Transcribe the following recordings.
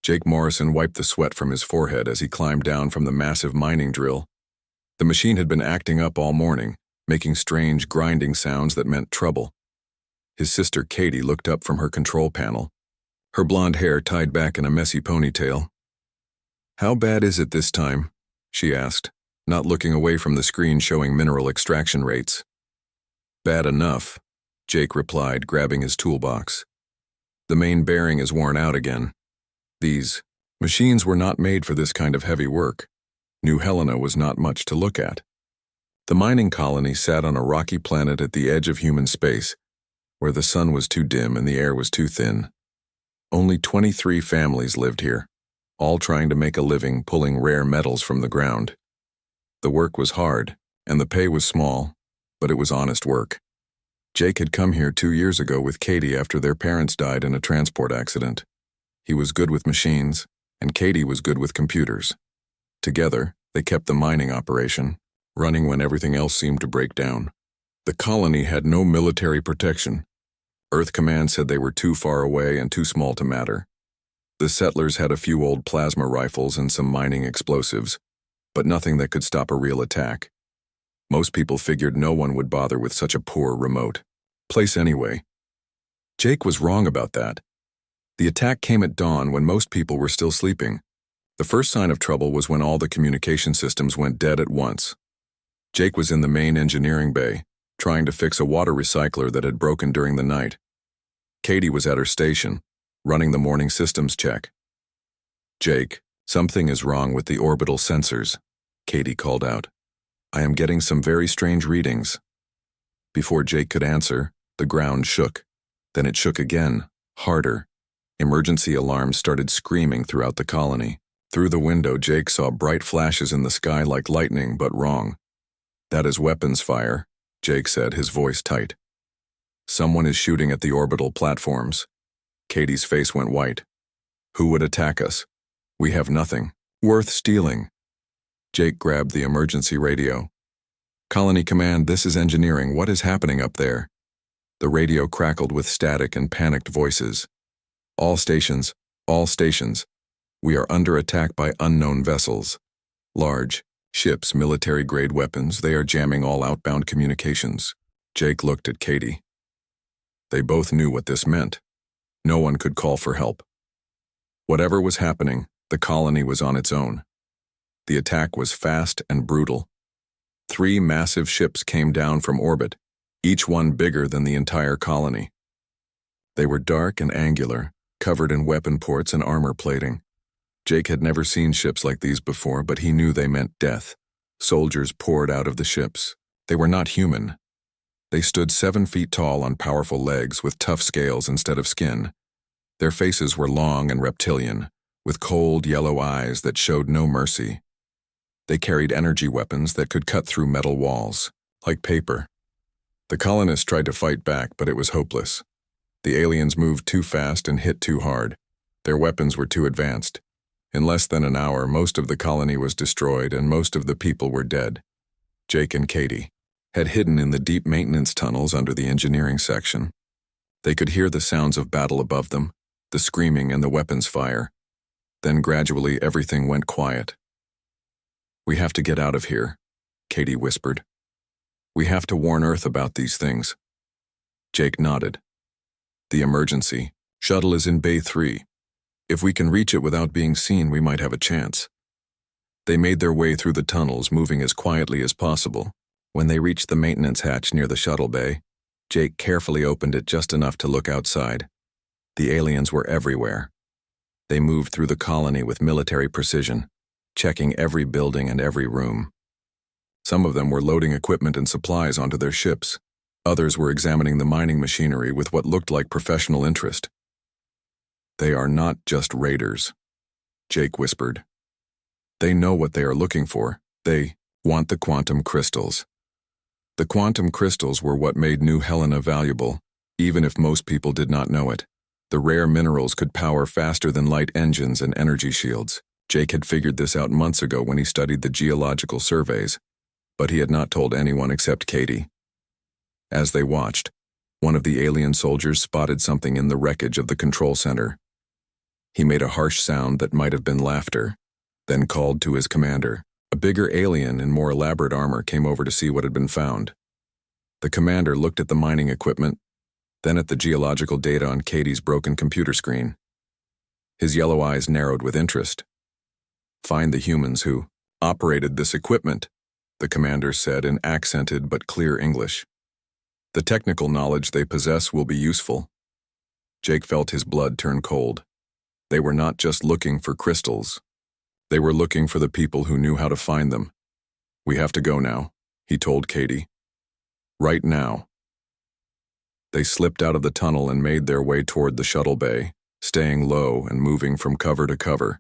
Jake Morrison wiped the sweat from his forehead as he climbed down from the massive mining drill. The machine had been acting up all morning, making strange grinding sounds that meant trouble. His sister Katie looked up from her control panel, her blonde hair tied back in a messy ponytail. "How bad is it this time?" she asked, not looking away from the screen showing mineral extraction rates. "Bad enough," Jake replied, grabbing his toolbox. "The main bearing is worn out again. These machines were not made for this kind of heavy work. New Helena was not much to look at." The mining colony sat on a rocky planet at the edge of human space, where the sun was too dim and the air was too thin. Only 23 families lived here, all trying to make a living pulling rare metals from the ground. The work was hard, and the pay was small, but it was honest work. Jake had come here 2 years ago with Katie after their parents died in a transport accident. He was good with machines, and Katie was good with computers. Together, they kept the mining operation running when everything else seemed to break down. The colony had no military protection. Earth Command said they were too far away and too small to matter. The settlers had a few old plasma rifles and some mining explosives, but nothing that could stop a real attack. Most people figured no one would bother with such a poor remote place anyway. Jake was wrong about that. The attack came at dawn when most people were still sleeping. The first sign of trouble was when all the communication systems went dead at once. Jake was in the main engineering bay, trying to fix a water recycler that had broken during the night. Katie was at her station, running the morning systems check. "Jake, something is wrong with the orbital sensors," Katie called out. "I am getting some very strange readings." Before Jake could answer, the ground shook. Then it shook again, harder. Emergency alarms started screaming throughout the colony. Through the window, Jake saw bright flashes in the sky like lightning, but wrong. "That is weapons fire," Jake said, his voice tight. "Someone is shooting at the orbital platforms." Katie's face went white. "Who would attack us? We have nothing worth stealing." Jake grabbed the emergency radio. "Colony Command, this is engineering. What is happening up there?" The radio crackled with static and panicked voices. All stations. We are under attack by unknown vessels. Large ships, military-grade weapons. They are jamming all outbound communications." Jake looked at Katie. They both knew what this meant. No one could call for help. Whatever was happening, the colony was on its own. The attack was fast and brutal. 3 massive ships came down from orbit, each one bigger than the entire colony. They were dark and angular, covered in weapon ports and armor plating. Jake had never seen ships like these before, but he knew they meant death. Soldiers poured out of the ships. They were not human. They stood 7 feet tall on powerful legs with tough scales instead of skin. Their faces were long and reptilian, with cold yellow eyes that showed no mercy. They carried energy weapons that could cut through metal walls, like paper. The colonists tried to fight back, but it was hopeless. The aliens moved too fast and hit too hard. Their weapons were too advanced. In less than an hour, most of the colony was destroyed and most of the people were dead. Jake and Katie had hidden in the deep maintenance tunnels under the engineering section. They could hear the sounds of battle above them, the screaming and the weapons fire. Then gradually everything went quiet. "We have to get out of here," Katie whispered. "We have to warn Earth about these things." Jake nodded. "The emergency shuttle is in Bay 3. If we can reach it without being seen, we might have a chance." They made their way through the tunnels, moving as quietly as possible. When they reached the maintenance hatch near the shuttle bay, Jake carefully opened it just enough to look outside. The aliens were everywhere. They moved through the colony with military precision, checking every building and every room. Some of them were loading equipment and supplies onto their ships. Others were examining the mining machinery with what looked like professional interest. "They are not just raiders," Jake whispered. "They know what they are looking for. They want the quantum crystals." The quantum crystals were what made New Helena valuable, even if most people did not know it. The rare minerals could power faster than light engines and energy shields. Jake had figured this out months ago when he studied the geological surveys, but he had not told anyone except Katie. As they watched, one of the alien soldiers spotted something in the wreckage of the control center. He made a harsh sound that might have been laughter, then called to his commander. A bigger alien in more elaborate armor came over to see what had been found. The commander looked at the mining equipment, then at the geological data on Katie's broken computer screen. His yellow eyes narrowed with interest. "Find the humans who operated this equipment," the commander said in accented but clear English. "The technical knowledge they possess will be useful." Jake felt his blood turn cold. They were not just looking for crystals. They were looking for the people who knew how to find them. "We have to go now," he told Katie. "Right now." They slipped out of the tunnel and made their way toward the shuttle bay, staying low and moving from cover to cover.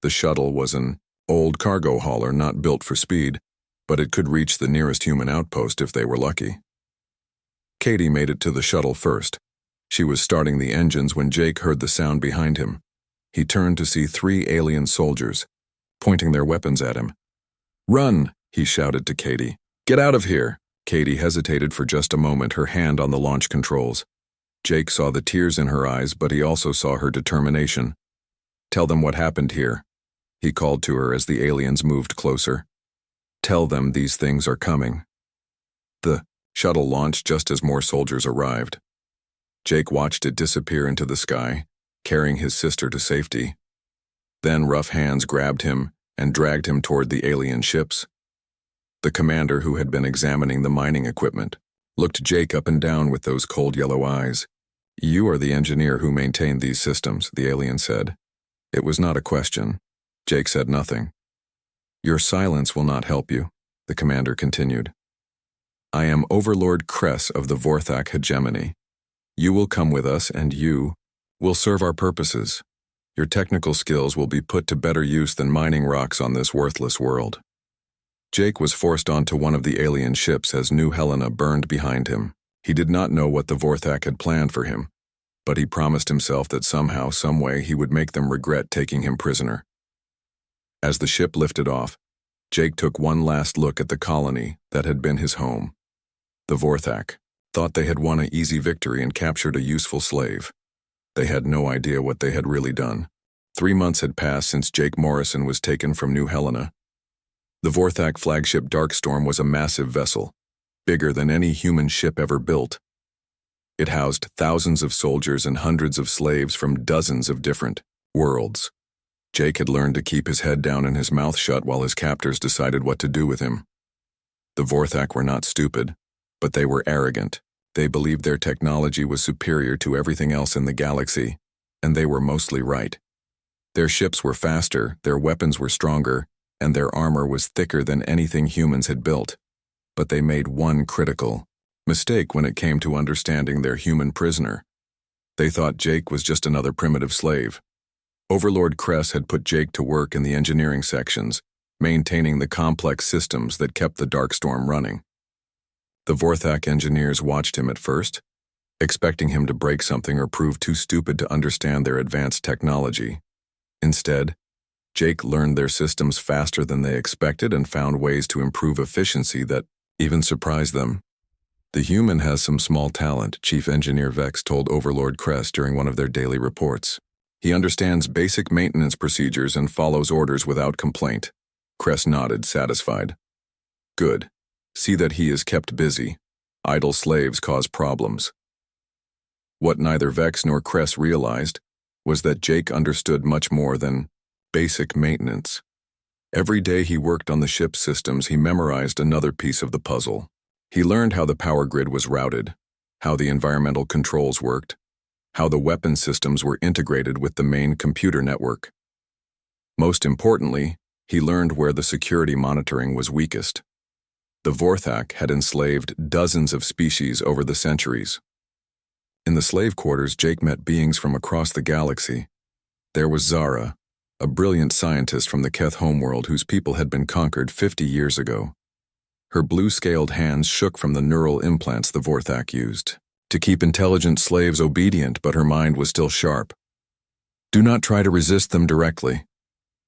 The shuttle was an old cargo hauler not built for speed, but it could reach the nearest human outpost if they were lucky. Katie made it to the shuttle first. She was starting the engines when Jake heard the sound behind him. He turned to see 3 alien soldiers, pointing their weapons at him. "Run!" he shouted to Katie. "Get out of here!" Katie hesitated for just a moment, her hand on the launch controls. Jake saw the tears in her eyes, but he also saw her determination. "Tell them what happened here," he called to her as the aliens moved closer. "Tell them these things are coming." The shuttle launched just as more soldiers arrived. Jake watched it disappear into the sky, carrying his sister to safety. Then rough hands grabbed him and dragged him toward the alien ships. The commander, who had been examining the mining equipment, looked Jake up and down with those cold yellow eyes. "You are the engineer who maintained these systems," the alien said. It was not a question. Jake said nothing. "Your silence will not help you," the commander continued. "I am Overlord Kress of the Vorthak hegemony. You will come with us and you will serve our purposes. Your technical skills will be put to better use than mining rocks on this worthless world." Jake was forced onto one of the alien ships as New Helena burned behind him. He did not know what the Vorthak had planned for him, but he promised himself that somehow, someway, he would make them regret taking him prisoner. As the ship lifted off, Jake took one last look at the colony that had been his home. The Vorthak thought they had won an easy victory and captured a useful slave. They had no idea what they had really done. 3 months had passed since Jake Morrison was taken from New Helena. The Vorthak flagship Darkstorm was a massive vessel, bigger than any human ship ever built. It housed thousands of soldiers and hundreds of slaves from dozens of different worlds. Jake had learned to keep his head down and his mouth shut while his captors decided what to do with him. The Vorthak were not stupid, but they were arrogant. They believed their technology was superior to everything else in the galaxy, and they were mostly right. Their ships were faster, their weapons were stronger, and their armor was thicker than anything humans had built. But they made one critical mistake when it came to understanding their human prisoner. They thought Jake was just another primitive slave. Overlord Kress had put Jake to work in the engineering sections, maintaining the complex systems that kept the Darkstorm running. The Vorthak engineers watched him at first, expecting him to break something or prove too stupid to understand their advanced technology. Instead, Jake learned their systems faster than they expected and found ways to improve efficiency that even surprised them. "The human has some small talent," Chief Engineer Vex told Overlord Kress during one of their daily reports. "He understands basic maintenance procedures and follows orders without complaint." Kress nodded, satisfied. "Good. See that he is kept busy. Idle slaves cause problems." What neither Vex nor Kress realized was that Jake understood much more than basic maintenance. Every day he worked on the ship's systems, he memorized another piece of the puzzle. He learned how the power grid was routed, how the environmental controls worked, how the weapon systems were integrated with the main computer network. Most importantly, he learned where the security monitoring was weakest. The Vorthak had enslaved dozens of species over the centuries. In the slave quarters, Jake met beings from across the galaxy. There was Zara, a brilliant scientist from the Keth homeworld whose people had been conquered 50 years ago. Her blue-scaled hands shook from the neural implants the Vorthak used to keep intelligent slaves obedient, but her mind was still sharp. "Do not try to resist them directly,"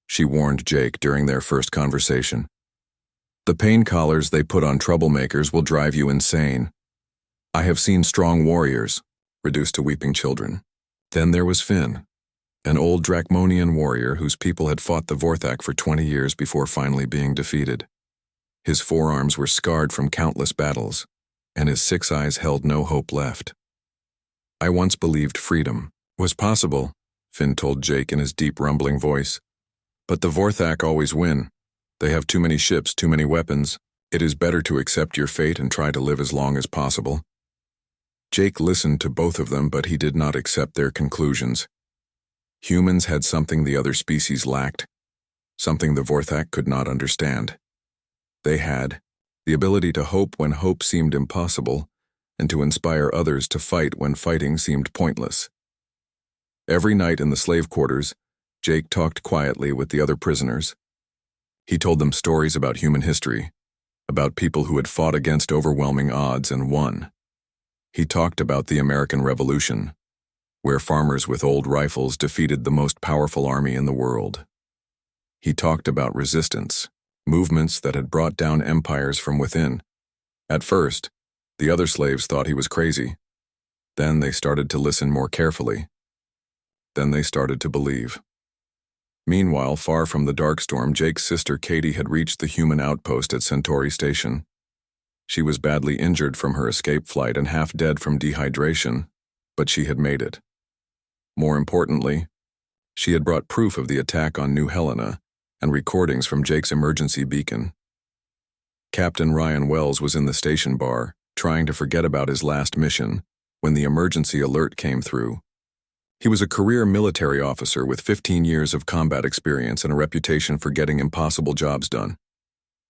she warned Jake during their first conversation. "The pain collars they put on troublemakers will drive you insane. I have seen strong warriors reduced to weeping children." Then there was Finn. an old Dracmonian warrior whose people had fought the Vorthak for 20 years before finally being defeated. His forearms were scarred from countless battles, and his 6 eyes held no hope left. I once believed freedom was possible, Finn told Jake in his deep rumbling voice. But the Vorthak always win. They have too many ships, too many weapons. It is better to accept your fate and try to live as long as possible. Jake listened to both of them, but he did not accept their conclusions. Humans had something the other species lacked, something the Vorthak could not understand. They had the ability to hope when hope seemed impossible, and to inspire others to fight when fighting seemed pointless. Every night in the slave quarters, Jake talked quietly with the other prisoners. He told them stories about human history, about people who had fought against overwhelming odds and won. He talked about the American Revolution, where farmers with old rifles defeated the most powerful army in the world. He talked about resistance, movements that had brought down empires from within. At first, the other slaves thought he was crazy. Then they started to listen more carefully. Then they started to believe. Meanwhile, far from the dark storm, Jake's sister Katie had reached the human outpost at Centauri Station. She was badly injured from her escape flight and half dead from dehydration, but she had made it. More importantly, she had brought proof of the attack on New Helena and recordings from Jake's emergency beacon. Captain Ryan Wells was in the station bar, trying to forget about his last mission, when the emergency alert came through. He was a career military officer with 15 years of combat experience and a reputation for getting impossible jobs done.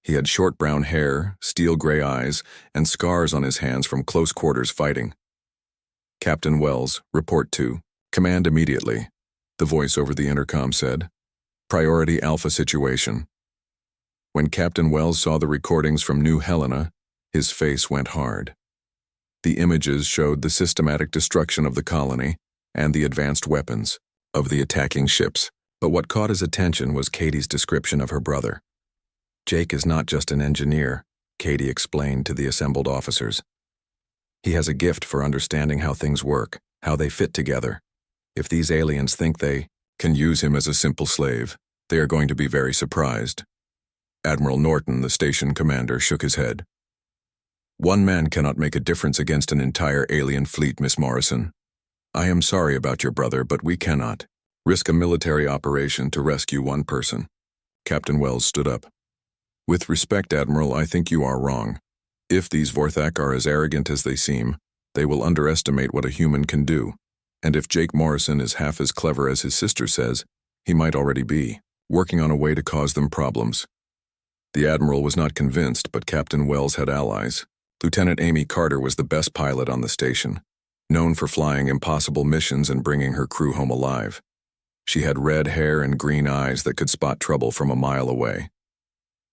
He had short brown hair, steel gray eyes, and scars on his hands from close quarters fighting. Captain Wells, report to command immediately, the voice over the intercom said. Priority Alpha situation. When Captain Wells saw the recordings from New Helena, his face went hard. The images showed the systematic destruction of the colony and the advanced weapons of the attacking ships. But what caught his attention was Katie's description of her brother. Jake is not just an engineer, Katie explained to the assembled officers. He has a gift for understanding how things work, how they fit together. If these aliens think they can use him as a simple slave, they are going to be very surprised. Admiral Norton, the station commander, shook his head. One man cannot make a difference against an entire alien fleet, Miss Morrison. I am sorry about your brother, but we cannot risk a military operation to rescue one person. Captain Wells stood up. With respect, Admiral, I think you are wrong. If these Vorthak are as arrogant as they seem, they will underestimate what a human can do. And if Jake Morrison is half as clever as his sister says, he might already be working on a way to cause them problems. The Admiral was not convinced, but Captain Wells had allies. Lieutenant Amy Carter was the best pilot on the station, known for flying impossible missions and bringing her crew home alive. She had red hair and green eyes that could spot trouble from a mile away.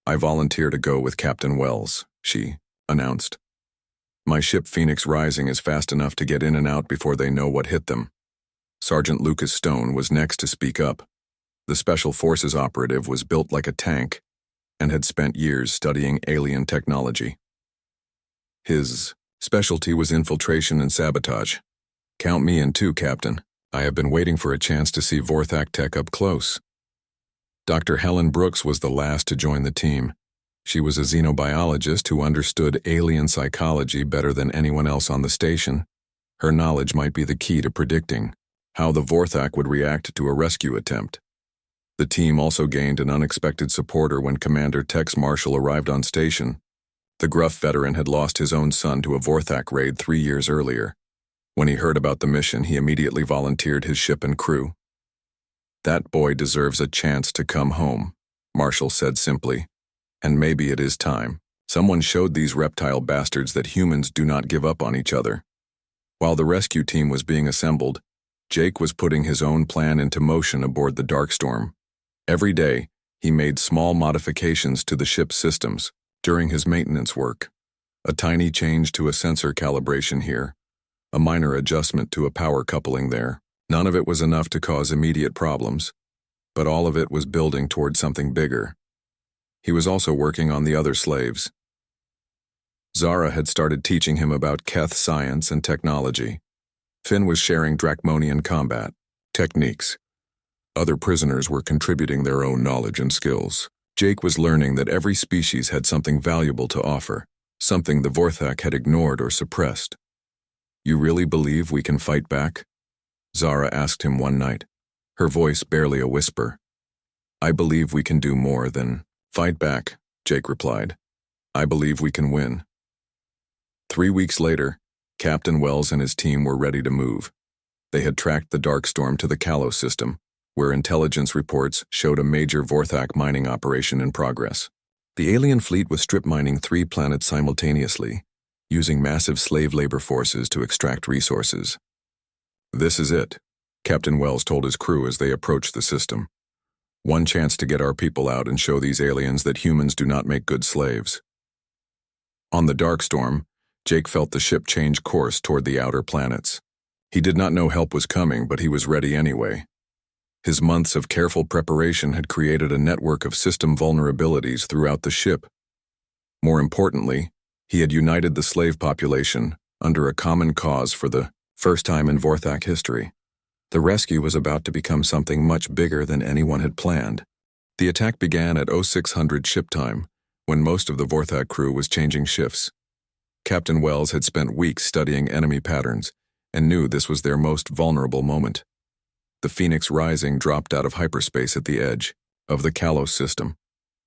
I volunteer to go with Captain Wells, she announced. My ship Phoenix Rising is fast enough to get in and out before they know what hit them. Sergeant Lucas Stone was next to speak up. The Special Forces operative was built like a tank and had spent years studying alien technology. His specialty was infiltration and sabotage. Count me in too, Captain. I have been waiting for a chance to see Vorthak tech up close. Dr. Helen Brooks was the last to join the team. She was a xenobiologist who understood alien psychology better than anyone else on the station. Her knowledge might be the key to predicting how the Vorthak would react to a rescue attempt. The team also gained an unexpected supporter when Commander Tex Marshall arrived on station. The gruff veteran had lost his own son to a Vorthak raid 3 years earlier. When he heard about the mission, he immediately volunteered his ship and crew. That boy deserves a chance to come home, Marshall said simply. And maybe it is time. Someone showed these reptile bastards that humans do not give up on each other. While the rescue team was being assembled, Jake was putting his own plan into motion aboard the Darkstorm. Every day, he made small modifications to the ship's systems during his maintenance work. A tiny change to a sensor calibration here, a minor adjustment to a power coupling there. None of it was enough to cause immediate problems, but all of it was building toward something bigger. He was also working on the other slaves. Zara had started teaching him about Keth science and technology. Finn was sharing Dracmonian combat techniques. Other prisoners were contributing their own knowledge and skills. Jake was learning that every species had something valuable to offer, something the Vorthak had ignored or suppressed. "You really believe we can fight back?" Zara asked him one night, her voice barely a whisper. "I believe we can do more than fight back," Jake replied. "I believe we can win." 3 weeks later, Captain Wells and his team were ready to move. They had tracked the Darkstorm to the Kalos system, where intelligence reports showed a major Vorthak mining operation in progress. The alien fleet was strip mining 3 planets simultaneously, using massive slave labor forces to extract resources. "This is it," Captain Wells told his crew as they approached the system. "One chance to get our people out and show these aliens that humans do not make good slaves." On the Darkstorm, Jake felt the ship change course toward the outer planets. He did not know help was coming, but he was ready anyway. His months of careful preparation had created a network of system vulnerabilities throughout the ship. More importantly, he had united the slave population under a common cause for the first time in Vorthak history. The rescue was about to become something much bigger than anyone had planned. The attack began at 0600 ship time, when most of the Vorthak crew was changing shifts. Captain Wells had spent weeks studying enemy patterns and knew this was their most vulnerable moment. The Phoenix Rising dropped out of hyperspace at the edge of the Kalos system,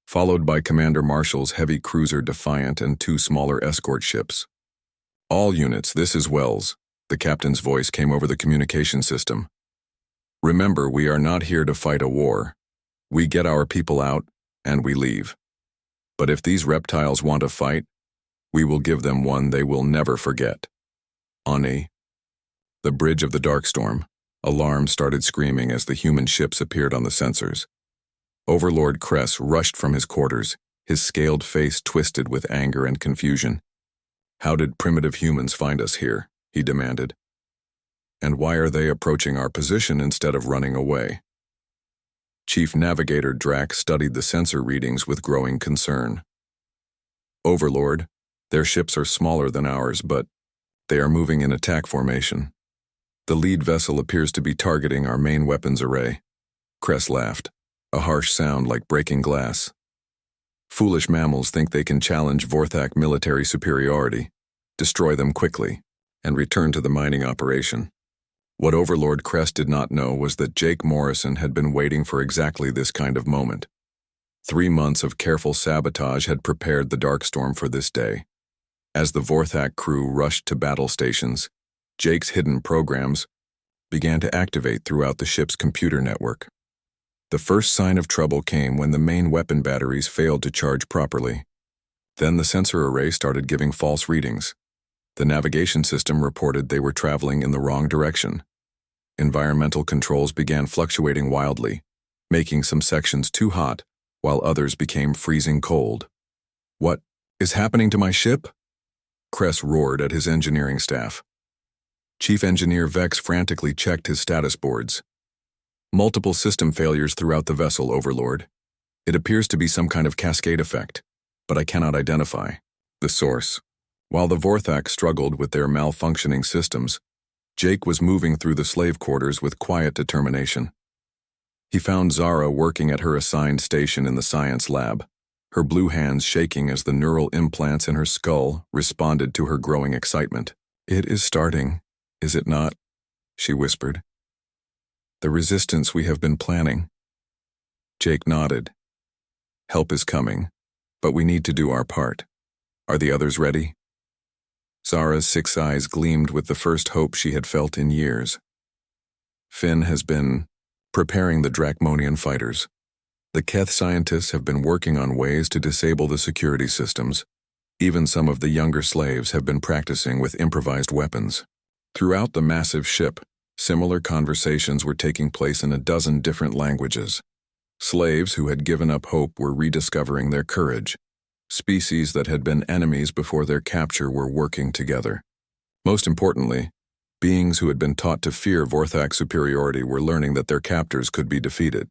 followed by Commander Marshall's heavy cruiser Defiant and 2 smaller escort ships. "All units, this is Wells," the captain's voice came over the communication system. "Remember, we are not here to fight a war. We get our people out, and we leave. But if these reptiles want a fight, we will give them one they will never forget." On the bridge of the Darkstorm, alarms started screaming as the human ships appeared on the sensors. Overlord Kress rushed from his quarters, his scaled face twisted with anger and confusion. "How did primitive humans find us here?" he demanded. "And why are they approaching our position instead of running away?" Chief Navigator Drac studied the sensor readings with growing concern. "Overlord, their ships are smaller than ours, but they are moving in attack formation. The lead vessel appears to be targeting our main weapons array." Kress laughed, a harsh sound like breaking glass. "Foolish mammals think they can challenge Vorthak military superiority, destroy them quickly, and return to the mining operation." What Overlord Kress did not know was that Jake Morrison had been waiting for exactly this kind of moment. 3 months of careful sabotage had prepared the Darkstorm for this day. As the Vorthak crew rushed to battle stations, Jake's hidden programs began to activate throughout the ship's computer network. The first sign of trouble came when the main weapon batteries failed to charge properly. Then the sensor array started giving false readings. The navigation system reported they were traveling in the wrong direction. Environmental controls began fluctuating wildly, making some sections too hot, while others became freezing cold. "What is happening to my ship?" Kress roared at his engineering staff. Chief Engineer Vex frantically checked his status boards. "Multiple system failures throughout the vessel, Overlord. It appears to be some kind of cascade effect, but I cannot identify the source." While the Vorthak struggled with their malfunctioning systems, Jake was moving through the slave quarters with quiet determination. He found Zara working at her assigned station in the science lab, her blue hands shaking as the neural implants in her skull responded to her growing excitement. "It is starting, is it not?" she whispered. "The resistance we have been planning." Jake nodded. "Help is coming, but we need to do our part. Are the others ready?" Zara's 6 eyes gleamed with the first hope she had felt in years. "Finn has been preparing the Dracmonian fighters. The Keth scientists have been working on ways to disable the security systems. Even some of the younger slaves have been practicing with improvised weapons." Throughout the massive ship, similar conversations were taking place in a dozen different languages. Slaves who had given up hope were rediscovering their courage. Species that had been enemies before their capture were working together. Most importantly, beings who had been taught to fear Vorthak superiority were learning that their captors could be defeated.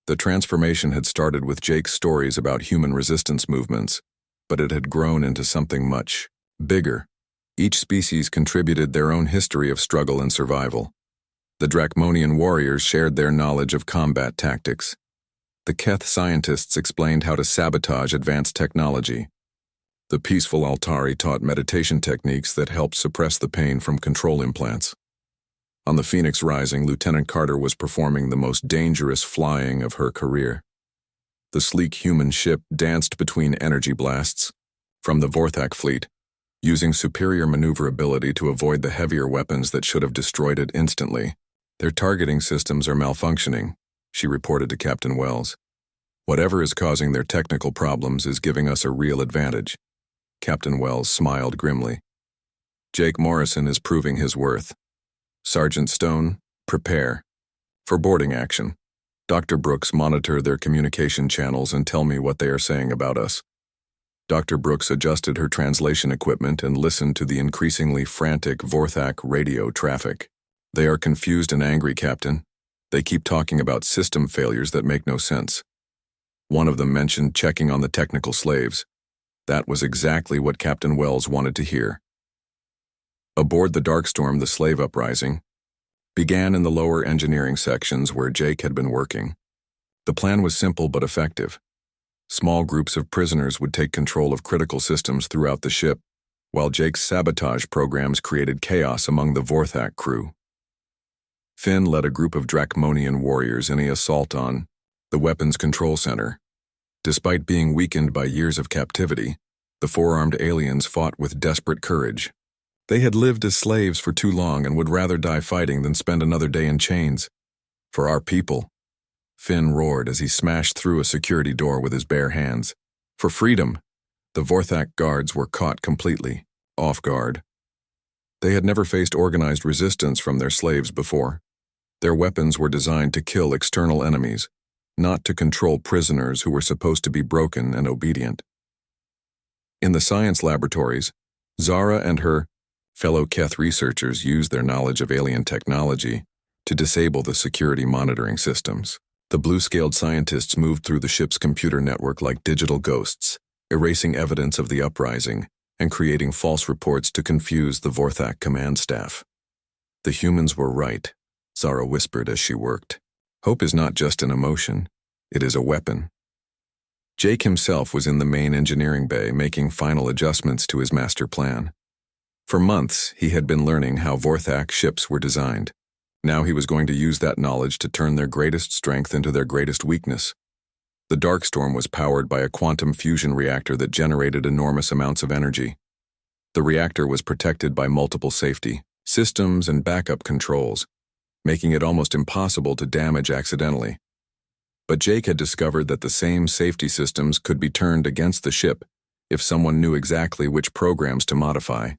The transformation had started with Jake's stories about human resistance movements, but it had grown into something much bigger. Each species contributed their own history of struggle and survival. The Dracmonian warriors shared their knowledge of combat tactics. The Keth scientists explained how to sabotage advanced technology. The peaceful Altari taught meditation techniques that helped suppress the pain from control implants. On the Phoenix Rising, Lieutenant Carter was performing the most dangerous flying of her career. The sleek human ship danced between energy blasts from the Vorthak fleet, using superior maneuverability to avoid the heavier weapons that should have destroyed it instantly. "Their targeting systems are malfunctioning," she reported to Captain Wells. "Whatever is causing their technical problems is giving us a real advantage." Captain Wells smiled grimly. "Jake Morrison is proving his worth. Sergeant Stone, prepare for boarding action. Dr. Brooks, monitor their communication channels and tell me what they are saying about us." Dr. Brooks adjusted her translation equipment and listened to the increasingly frantic Vorthak radio traffic. "They are confused and angry, Captain. They keep talking about system failures that make no sense. One of them mentioned checking on the technical slaves. That was exactly what Captain Wells wanted to hear." Aboard the Darkstorm, the slave uprising began in the lower engineering sections where Jake had been working. The plan was simple but effective. Small groups of prisoners would take control of critical systems throughout the ship, while Jake's sabotage programs created chaos among the Vorthak crew. Finn led a group of Dracmonian warriors in an assault on the Weapons Control Center. Despite being weakened by years of captivity, the four-armed aliens fought with desperate courage. They had lived as slaves for too long and would rather die fighting than spend another day in chains. "For our people," Finn roared as he smashed through a security door with his bare hands. "For freedom." The Vorthak guards were caught completely off guard. They had never faced organized resistance from their slaves before. Their weapons were designed to kill external enemies, not to control prisoners who were supposed to be broken and obedient. In the science laboratories, Zara and her fellow Keth researchers used their knowledge of alien technology to disable the security monitoring systems. The blue-scaled scientists moved through the ship's computer network like digital ghosts, erasing evidence of the uprising and creating false reports to confuse the Vorthak command staff. "The humans were right," Zara whispered as she worked. "Hope is not just an emotion, it is a weapon." Jake himself was in the main engineering bay making final adjustments to his master plan. For months, he had been learning how Vorthak ships were designed. Now he was going to use that knowledge to turn their greatest strength into their greatest weakness. The Darkstorm was powered by a quantum fusion reactor that generated enormous amounts of energy. The reactor was protected by multiple safety systems and backup controls, making it almost impossible to damage accidentally. But Jake had discovered that the same safety systems could be turned against the ship if someone knew exactly which programs to modify.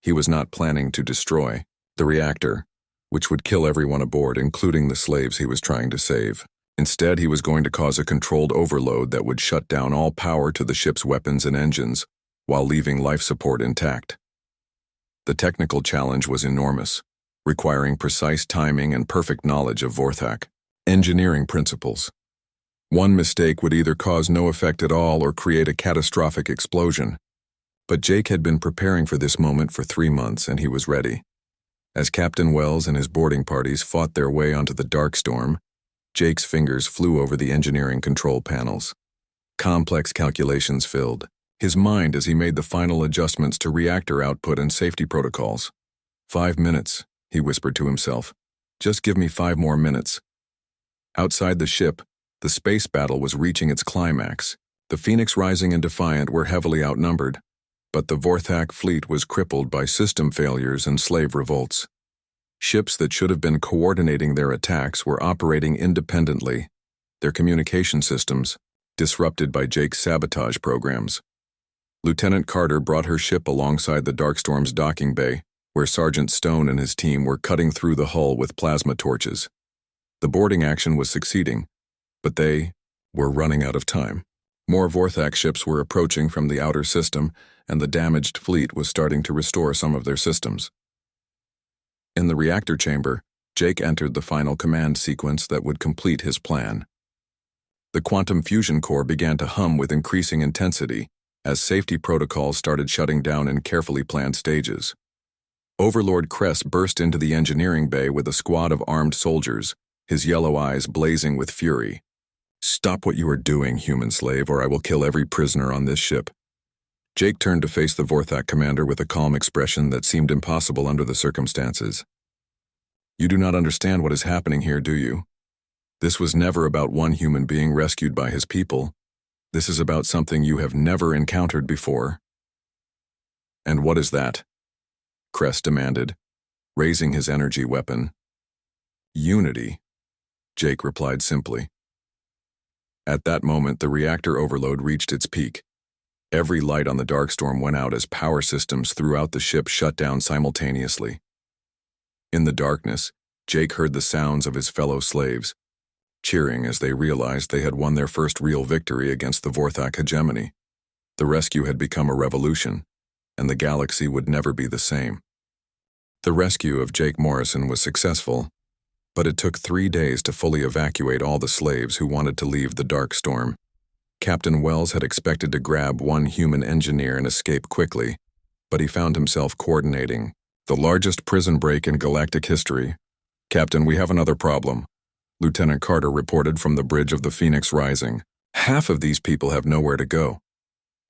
He was not planning to destroy the reactor, which would kill everyone aboard, including the slaves he was trying to save. Instead, he was going to cause a controlled overload that would shut down all power to the ship's weapons and engines, while leaving life support intact. The technical challenge was enormous, requiring precise timing and perfect knowledge of Vorthak engineering principles. One mistake would either cause no effect at all or create a catastrophic explosion. But Jake had been preparing for this moment for 3 months, and he was ready. As Captain Wells and his boarding parties fought their way onto the Darkstorm, Jake's fingers flew over the engineering control panels. Complex calculations filled his mind as he made the final adjustments to reactor output and safety protocols. 5 minutes, he whispered to himself. "Just give me 5 more minutes." Outside the ship, the space battle was reaching its climax. The Phoenix Rising and Defiant were heavily outnumbered, but the Vorthak fleet was crippled by system failures and slave revolts. Ships that should have been coordinating their attacks were operating independently, their communication systems disrupted by Jake's sabotage programs. Lieutenant Carter brought her ship alongside the Darkstorm's docking bay, where Sergeant Stone and his team were cutting through the hull with plasma torches. The boarding action was succeeding, but they were running out of time. More Vorthak ships were approaching from the outer system, and the damaged fleet was starting to restore some of their systems. In the reactor chamber, Jake entered the final command sequence that would complete his plan. The quantum fusion core began to hum with increasing intensity as safety protocols started shutting down in carefully planned stages. Overlord Kress burst into the engineering bay with a squad of armed soldiers, his yellow eyes blazing with fury. "Stop what you are doing, human slave, or I will kill every prisoner on this ship." Jake turned to face the Vorthak commander with a calm expression that seemed impossible under the circumstances. "You do not understand what is happening here, do you? This was never about one human being rescued by his people. This is about something you have never encountered before." "And what is that?" Kress demanded, raising his energy weapon. "Unity," Jake replied simply. At that moment, the reactor overload reached its peak. Every light on the Darkstorm went out as power systems throughout the ship shut down simultaneously. In the darkness, Jake heard the sounds of his fellow slaves, cheering as they realized they had won their first real victory against the Vorthak hegemony. The rescue had become a revolution, and the galaxy would never be the same. The rescue of Jake Morrison was successful, but it took 3 days to fully evacuate all the slaves who wanted to leave the Darkstorm. Captain Wells had expected to grab one human engineer and escape quickly, but he found himself coordinating the largest prison break in galactic history. "Captain, we have another problem," Lieutenant Carter reported from the bridge of the Phoenix Rising. "Half of these people have nowhere to go.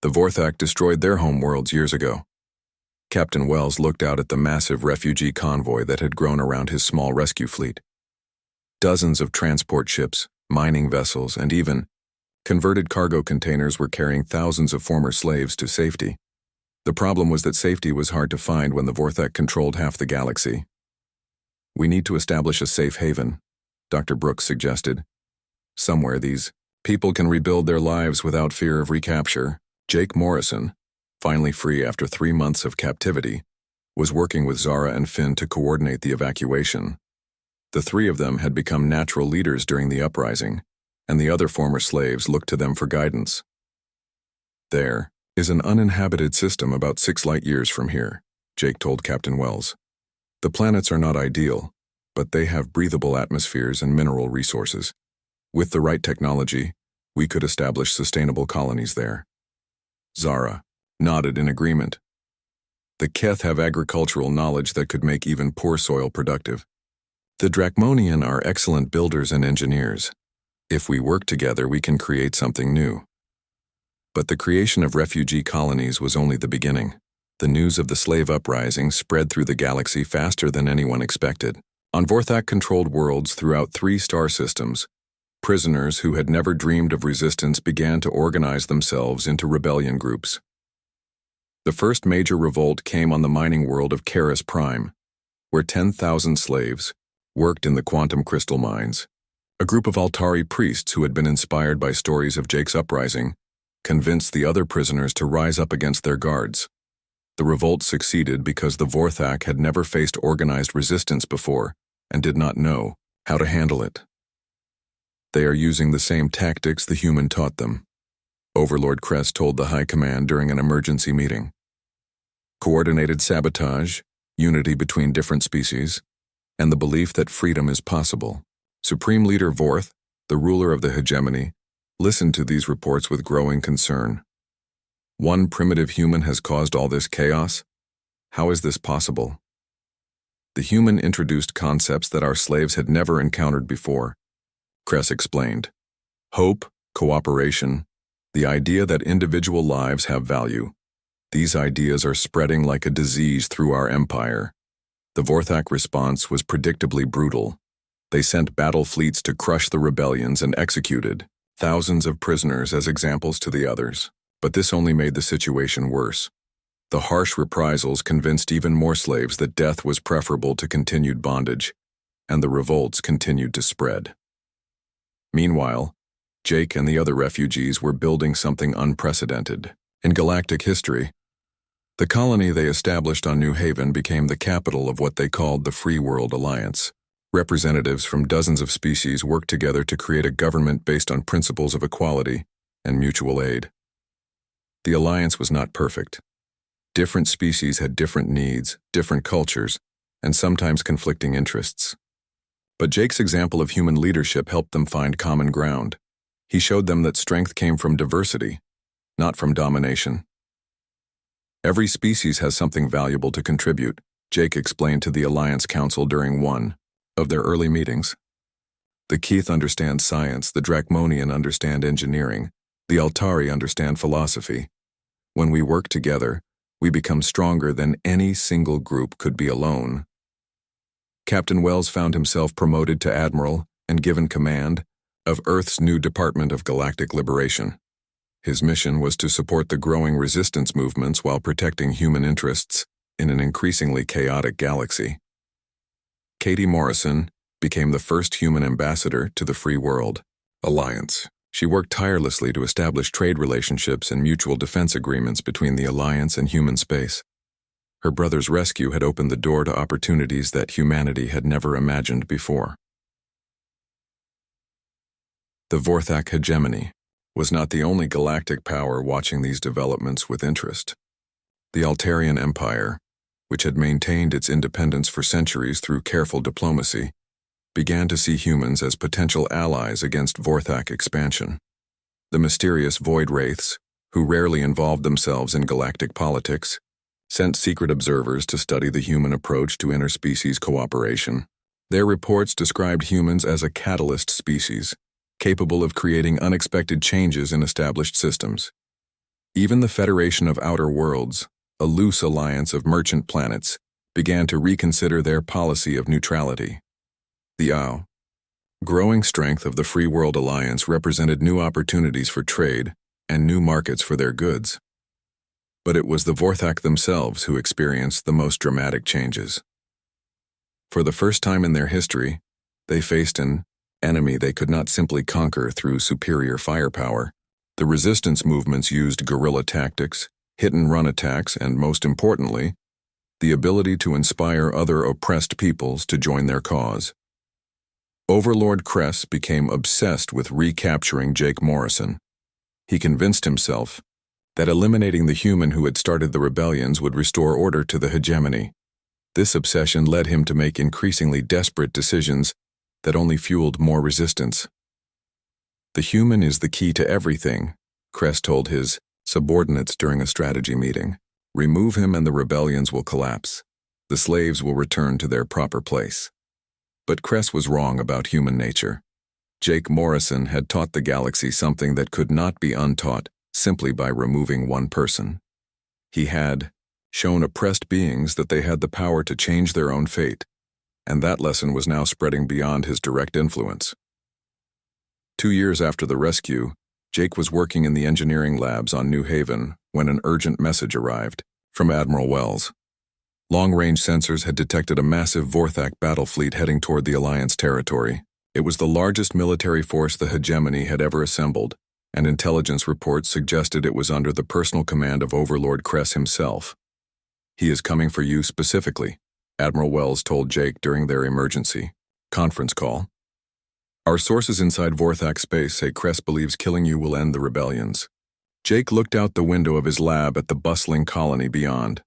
The Vorthak destroyed their homeworlds years ago." Captain Wells looked out at the massive refugee convoy that had grown around his small rescue fleet. Dozens of transport ships, mining vessels, and even converted cargo containers were carrying thousands of former slaves to safety. The problem was that safety was hard to find when the Vorthak controlled half the galaxy. "We need to establish a safe haven," Dr. Brooks suggested. "Somewhere these people can rebuild their lives without fear of recapture." Jake Morrison, finally free after 3 months of captivity, was working with Zara and Finn to coordinate the evacuation. The 3 of them had become natural leaders during the uprising, and the other former slaves looked to them for guidance. "There is an uninhabited system about 6 light-years from here," Jake told Captain Wells. "The planets are not ideal, but they have breathable atmospheres and mineral resources. With the right technology, we could establish sustainable colonies there." Zara nodded in agreement. "The Keth have agricultural knowledge that could make even poor soil productive. The Drachmonian are excellent builders and engineers. If we work together, we can create something new." But the creation of refugee colonies was only the beginning. The news of the slave uprising spread through the galaxy faster than anyone expected. On Vorthak-controlled worlds throughout 3 star systems, prisoners who had never dreamed of resistance began to organize themselves into rebellion groups. The first major revolt came on the mining world of Karis Prime, where 10,000 slaves worked in the quantum crystal mines. A group of Altari priests who had been inspired by stories of Jake's uprising convinced the other prisoners to rise up against their guards. The revolt succeeded because the Vorthak had never faced organized resistance before and did not know how to handle it. "They are using the same tactics the human taught them," Overlord Kress told the High Command during an emergency meeting. "Coordinated sabotage, unity between different species, and the belief that freedom is possible." Supreme Leader Vorth, the ruler of the hegemony, listened to these reports with growing concern. "One primitive human has caused all this chaos? How is this possible?" "The human introduced concepts that our slaves had never encountered before," Kress explained. "Hope, cooperation, the idea that individual lives have value. These ideas are spreading like a disease through our empire." The Vorthak response was predictably brutal. They sent battle fleets to crush the rebellions and executed thousands of prisoners as examples to the others. But this only made the situation worse. The harsh reprisals convinced even more slaves that death was preferable to continued bondage, and the revolts continued to spread. Meanwhile, Jake and the other refugees were building something unprecedented. In galactic history, the colony they established on New Haven became the capital of what they called the Free World Alliance. Representatives from dozens of species worked together to create a government based on principles of equality and mutual aid. The alliance was not perfect. Different species had different needs, different cultures, and sometimes conflicting interests. But Jake's example of human leadership helped them find common ground. He showed them that strength came from diversity, not from domination. Every species has something valuable to contribute, Jake explained to the Alliance Council during one of their early meetings. The Keith understand science, the Dracmonian understand engineering, the Altari understand philosophy. When we work together, we become stronger than any single group could be alone. Captain Wells found himself promoted to Admiral and given command of Earth's new Department of Galactic Liberation. His mission was to support the growing resistance movements while protecting human interests in an increasingly chaotic galaxy. Katie Morrison became the first human ambassador to the Free World Alliance. She worked tirelessly to establish trade relationships and mutual defense agreements between the Alliance and human space. Her brother's rescue had opened the door to opportunities that humanity had never imagined before. The Vorthak hegemony was not the only galactic power watching these developments with interest. The Altarian Empire, which had maintained its independence for centuries through careful diplomacy, began to see humans as potential allies against Vorthak expansion. The mysterious Void Wraiths, who rarely involved themselves in galactic politics, sent secret observers to study the human approach to interspecies cooperation. Their reports described humans as a catalyst species, capable of creating unexpected changes in established systems. Even the Federation of Outer Worlds, a loose alliance of merchant planets, began to reconsider their policy of neutrality. The growing strength of the Free World Alliance represented new opportunities for trade and new markets for their goods. But it was the Vorthak themselves who experienced the most dramatic changes. For the first time in their history, they faced an enemy they could not simply conquer through superior firepower. The resistance movements used guerrilla tactics, hit-and-run attacks, and most importantly, the ability to inspire other oppressed peoples to join their cause. Overlord Kress became obsessed with recapturing Jake Morrison. He convinced himself that eliminating the human who had started the rebellions would restore order to the hegemony. This obsession led him to make increasingly desperate decisions that only fueled more resistance. The human is the key to everything, Kress told his subordinates during a strategy meeting. Remove him and the rebellions will collapse. The slaves will return to their proper place. But Kress was wrong about human nature. Jake Morrison had taught the galaxy something that could not be untaught simply by removing one person. He had shown oppressed beings that they had the power to change their own fate, and that lesson was now spreading beyond his direct influence. 2 years after the rescue, Jake was working in the engineering labs on New Haven when an urgent message arrived from Admiral Wells. Long-range sensors had detected a massive Vorthak battle fleet heading toward the Alliance territory. It was the largest military force the hegemony had ever assembled, and intelligence reports suggested it was under the personal command of Overlord Kress himself. He is coming for you specifically, Admiral Wells told Jake during their emergency conference call. Our sources inside Vorthak space say Kress believes killing you will end the rebellions. Jake looked out the window of his lab at the bustling colony beyond.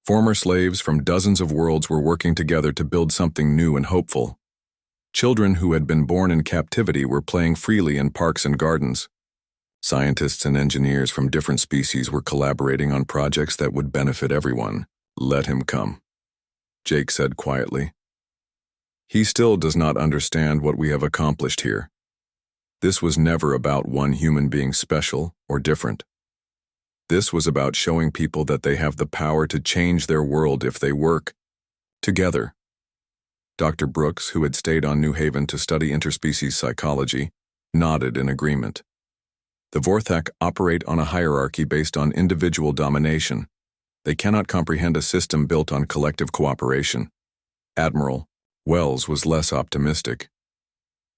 Former slaves from dozens of worlds were working together to build something new and hopeful. Children who had been born in captivity were playing freely in parks and gardens. Scientists and engineers from different species were collaborating on projects that would benefit everyone. Let him come, Jake said quietly. He still does not understand what we have accomplished here. This was never about one human being special or different. This was about showing people that they have the power to change their world if they work together. Dr. Brooks, who had stayed on New Haven to study interspecies psychology, nodded in agreement. The Vorthak operate on a hierarchy based on individual domination. They cannot comprehend a system built on collective cooperation. Admiral Wells was less optimistic.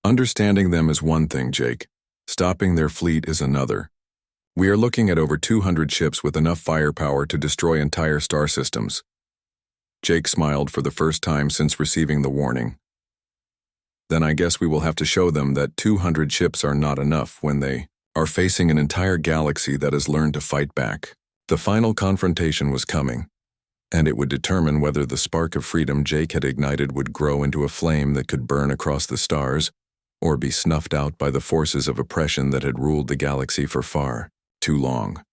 Understanding them is one thing, Jake. Stopping their fleet is another. We are looking at over 200 ships with enough firepower to destroy entire star systems. Jake smiled for the first time since receiving the warning. Then I guess we will have to show them that 200 ships are not enough when they are facing an entire galaxy that has learned to fight back. The final confrontation was coming, and it would determine whether the spark of freedom Jake had ignited would grow into a flame that could burn across the stars, or be snuffed out by the forces of oppression that had ruled the galaxy for far too long.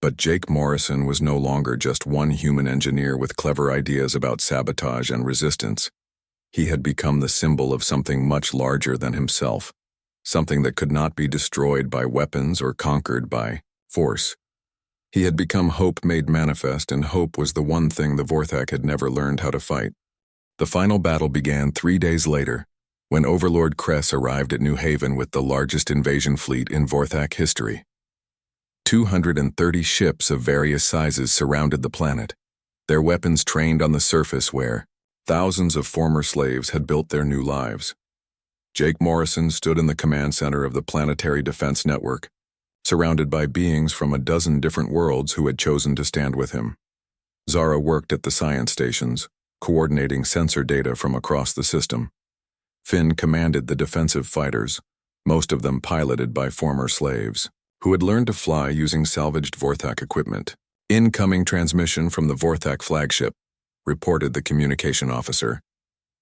But Jake Morrison was no longer just one human engineer with clever ideas about sabotage and resistance. He had become the symbol of something much larger than himself, something that could not be destroyed by weapons or conquered by force. He had become hope made manifest, and hope was the one thing the Vorthak had never learned how to fight. The final battle began 3 days later, when Overlord Kress arrived at New Haven with the largest invasion fleet in Vorthak history. 230 ships of various sizes surrounded the planet, their weapons trained on the surface where thousands of former slaves had built their new lives. Jake Morrison stood in the command center of the Planetary Defense Network, surrounded by beings from a dozen different worlds who had chosen to stand with him. Zara worked at the science stations, coordinating sensor data from across the system. Finn commanded the defensive fighters, most of them piloted by former slaves, who had learned to fly using salvaged Vorthak equipment. "Incoming transmission from the Vorthak flagship," reported the communication officer.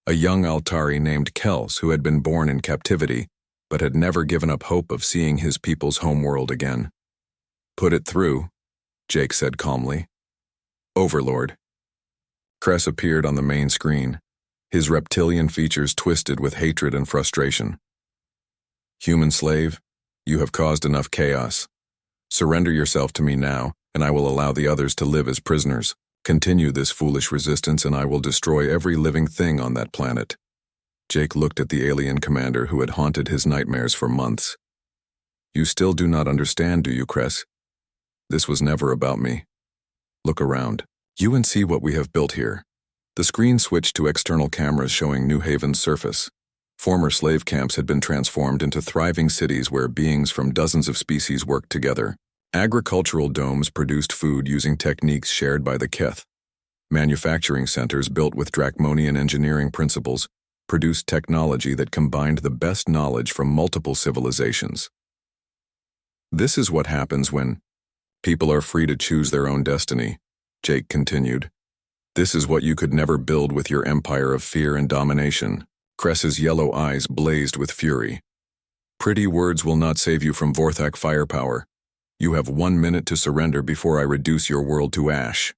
A young Altari named Kels, who had been born in captivity, but had never given up hope of seeing his people's homeworld again. "Put it through," Jake said calmly. "Overlord." Kress appeared on the main screen, his reptilian features twisted with hatred and frustration. "Human slave, you have caused enough chaos. Surrender yourself to me now, and I will allow the others to live as prisoners. Continue this foolish resistance, and I will destroy every living thing on that planet." Jake looked at the alien commander who had haunted his nightmares for months. "You still do not understand, do you, Kress? This was never about me. Look around. You and see what we have built here." The screen switched to external cameras showing New Haven's surface. Former slave camps had been transformed into thriving cities where beings from dozens of species worked together. Agricultural domes produced food using techniques shared by the Keth. Manufacturing centers built with Dracmonian engineering principles produced technology that combined the best knowledge from multiple civilizations. "This is what happens when people are free to choose their own destiny," Jake continued. "This is what you could never build with your empire of fear and domination." Kress's yellow eyes blazed with fury. "Pretty words will not save you from Vorthak firepower. You have 1 minute to surrender before I reduce your world to ash."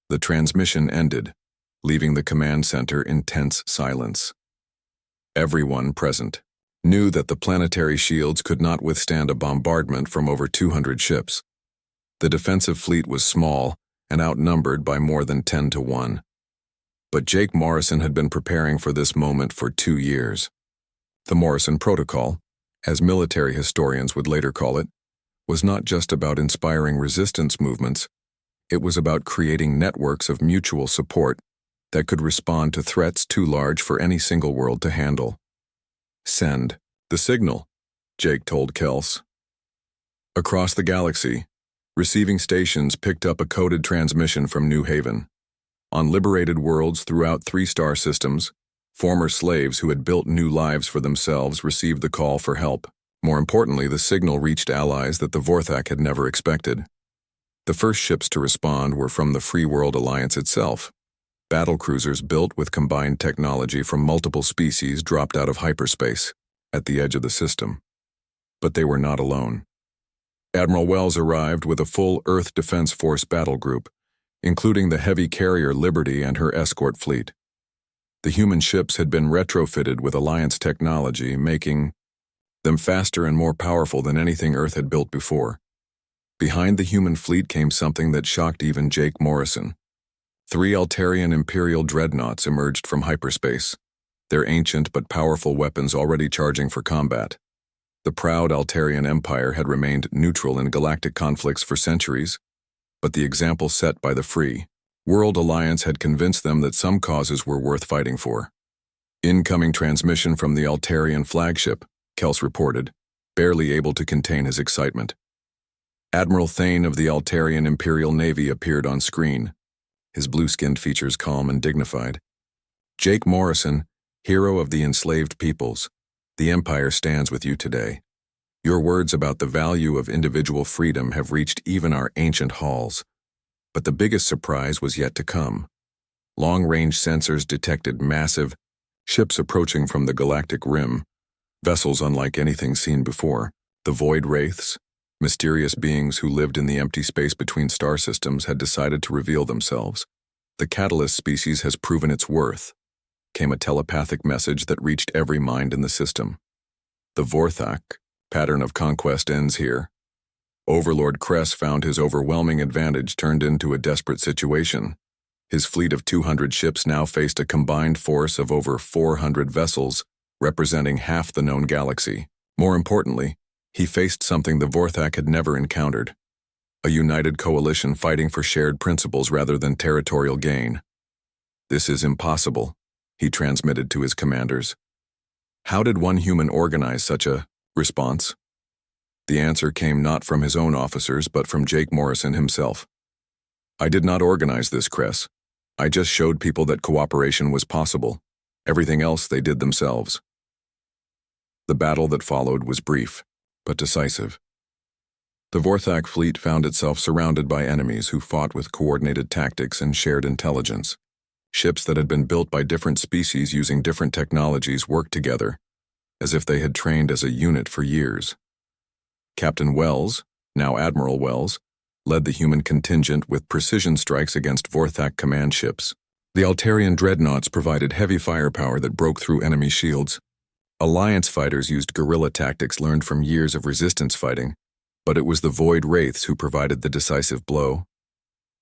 The transmission ended, leaving the command center in tense silence. Everyone present knew that the planetary shields could not withstand a bombardment from over 200 ships. The defensive fleet was small and outnumbered by more than 10 to 1. But Jake Morrison had been preparing for this moment for 2 years. The Morrison Protocol, as military historians would later call it, was not just about inspiring resistance movements. It was about creating networks of mutual support that could respond to threats too large for any single world to handle. "Send the signal," Jake told Kels. Across the galaxy, receiving stations picked up a coded transmission from New Haven. On liberated worlds throughout 3 star systems, former slaves who had built new lives for themselves received the call for help. More importantly, the signal reached allies that the Vorthak had never expected. The first ships to respond were from the Free World Alliance itself. Battlecruisers built with combined technology from multiple species dropped out of hyperspace, at the edge of the system. But they were not alone. Admiral Wells arrived with a full Earth Defense Force battle group, including the heavy carrier Liberty and her escort fleet. The human ships had been retrofitted with Alliance technology, making them faster and more powerful than anything Earth had built before. Behind the human fleet came something that shocked even Jake Morrison. 3 Altarian Imperial dreadnoughts emerged from hyperspace, their ancient but powerful weapons already charging for combat. The proud Altarian Empire had remained neutral in galactic conflicts for centuries, but the example set by the Free World Alliance had convinced them that some causes were worth fighting for. "Incoming transmission from the Altarian flagship," Kels reported, barely able to contain his excitement. Admiral Thane of the Altarian Imperial Navy appeared on screen, his blue-skinned features calm and dignified. "Jake Morrison, hero of the enslaved peoples, the Empire stands with you today. Your words about the value of individual freedom have reached even our ancient halls." But the biggest surprise was yet to come. Long-range sensors detected massive ships approaching from the galactic rim, vessels unlike anything seen before. The Void Wraiths, Mysterious beings who lived in the empty space between star systems had decided to reveal themselves. The catalyst species has proven its worth, came a telepathic message that reached every mind in the system. The Vorthak pattern of conquest ends here. Overlord Kress found his overwhelming advantage turned into a desperate situation. His fleet of 200 ships now faced a combined force of over 400 vessels, representing half the known galaxy. More importantly, he faced something the Vorthak had never encountered: a united coalition fighting for shared principles rather than territorial gain. "This is impossible," he transmitted to his commanders. How did one human organize such a response? The answer came not from his own officers, but from Jake Morrison himself. "I did not organize this, Kress. I just showed people that cooperation was possible. Everything else they did themselves." The battle that followed was brief, but decisive. The Vorthak fleet found itself surrounded by enemies who fought with coordinated tactics and shared intelligence. Ships that had been built by different species using different technologies worked together, as if they had trained as a unit for years. Captain Wells, now Admiral Wells, led the human contingent with precision strikes against Vorthak command ships. The Altarian dreadnoughts provided heavy firepower that broke through enemy shields. Alliance fighters used guerrilla tactics learned from years of resistance fighting, but it was the Void Wraiths who provided the decisive blow.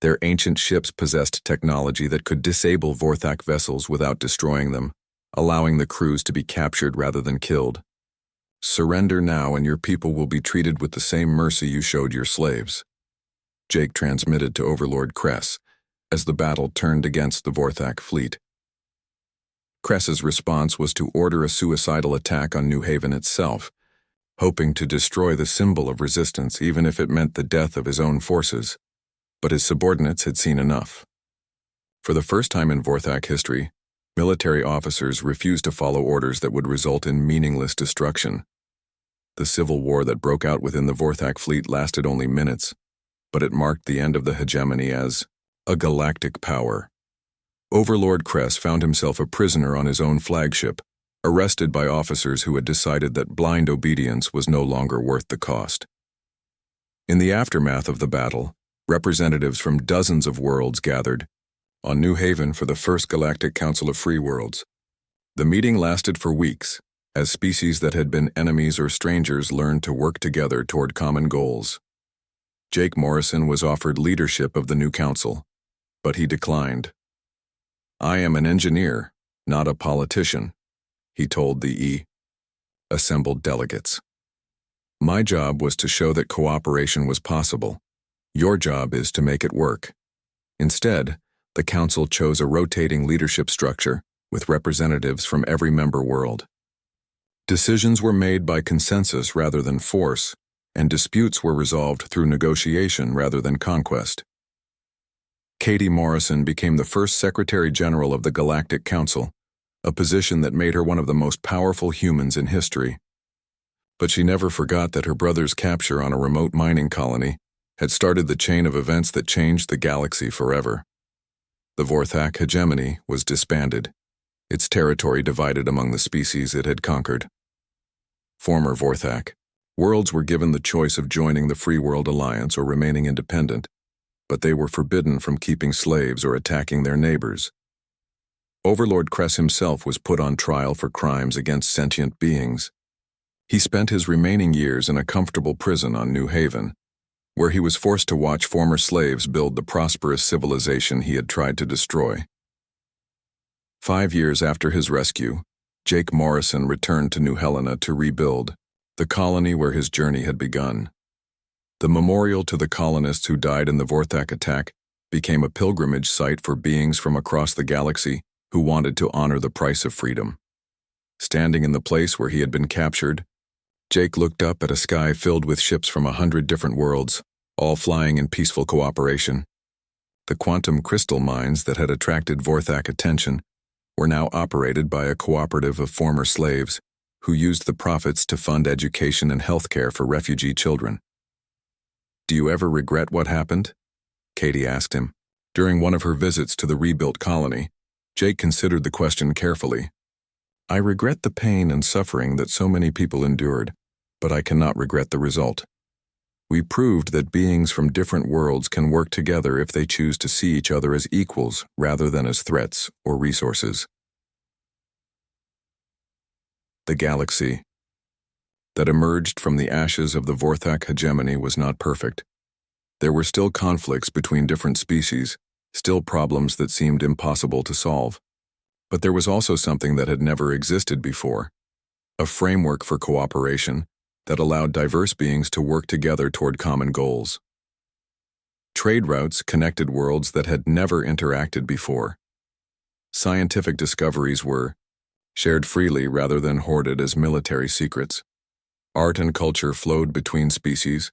Their ancient ships possessed technology that could disable Vorthak vessels without destroying them, allowing the crews to be captured rather than killed. "Surrender now and your people will be treated with the same mercy you showed your slaves," Jake transmitted to Overlord Kress as the battle turned against the Vorthak fleet. Kress's response was to order a suicidal attack on New Haven itself, hoping to destroy the symbol of resistance even if it meant the death of his own forces. But his subordinates had seen enough. For the first time in Vorthak history, military officers refused to follow orders that would result in meaningless destruction. The civil war that broke out within the Vorthak fleet lasted only minutes, but it marked the end of the hegemony as a galactic power. Overlord Kress found himself a prisoner on his own flagship, arrested by officers who had decided that blind obedience was no longer worth the cost. In the aftermath of the battle, representatives from dozens of worlds gathered on New Haven for the First Galactic Council of Free Worlds. The meeting lasted for weeks, as species that had been enemies or strangers learned to work together toward common goals. Jake Morrison was offered leadership of the new council, but he declined. "I am an engineer, not a politician," he told the assembled delegates. "My job was to show that cooperation was possible. Your job is to make it work." Instead, the council chose a rotating leadership structure with representatives from every member world. Decisions were made by consensus rather than force, and disputes were resolved through negotiation rather than conquest. Katie Morrison became the first Secretary General of the Galactic Council, a position that made her one of the most powerful humans in history. But she never forgot that her brother's capture on a remote mining colony had started the chain of events that changed the galaxy forever. The Vorthak hegemony was disbanded, its territory divided among the species it had conquered. Former Vorthak worlds were given the choice of joining the Free World Alliance or remaining independent, but they were forbidden from keeping slaves or attacking their neighbors. Overlord Kress himself was put on trial for crimes against sentient beings. He spent his remaining years in a comfortable prison on New Haven, where he was forced to watch former slaves build the prosperous civilization he had tried to destroy. 5 years after his rescue, Jake Morrison returned to New Helena to rebuild the colony where his journey had begun. The memorial to the colonists who died in the Vorthak attack became a pilgrimage site for beings from across the galaxy who wanted to honor the price of freedom. Standing in the place where he had been captured, Jake looked up at a sky filled with ships from 100 different worlds, all flying in peaceful cooperation. The quantum crystal mines that had attracted Vorthak attention were now operated by a cooperative of former slaves who used the profits to fund education and health care for refugee children. "Do you ever regret what happened?" Katie asked him. During one of her visits to the rebuilt colony, Jake considered the question carefully. "I regret the pain and suffering that so many people endured, but I cannot regret the result. We proved that beings from different worlds can work together if they choose to see each other as equals rather than as threats or resources. The galaxy that emerged from the ashes of the Vorthak hegemony was not perfect. There were still conflicts between different species, still problems that seemed impossible to solve. But there was also something that had never existed before, a framework for cooperation that allowed diverse beings to work together toward common goals. Trade routes connected worlds that had never interacted before. Scientific discoveries were shared freely rather than hoarded as military secrets. Art and culture flowed between species,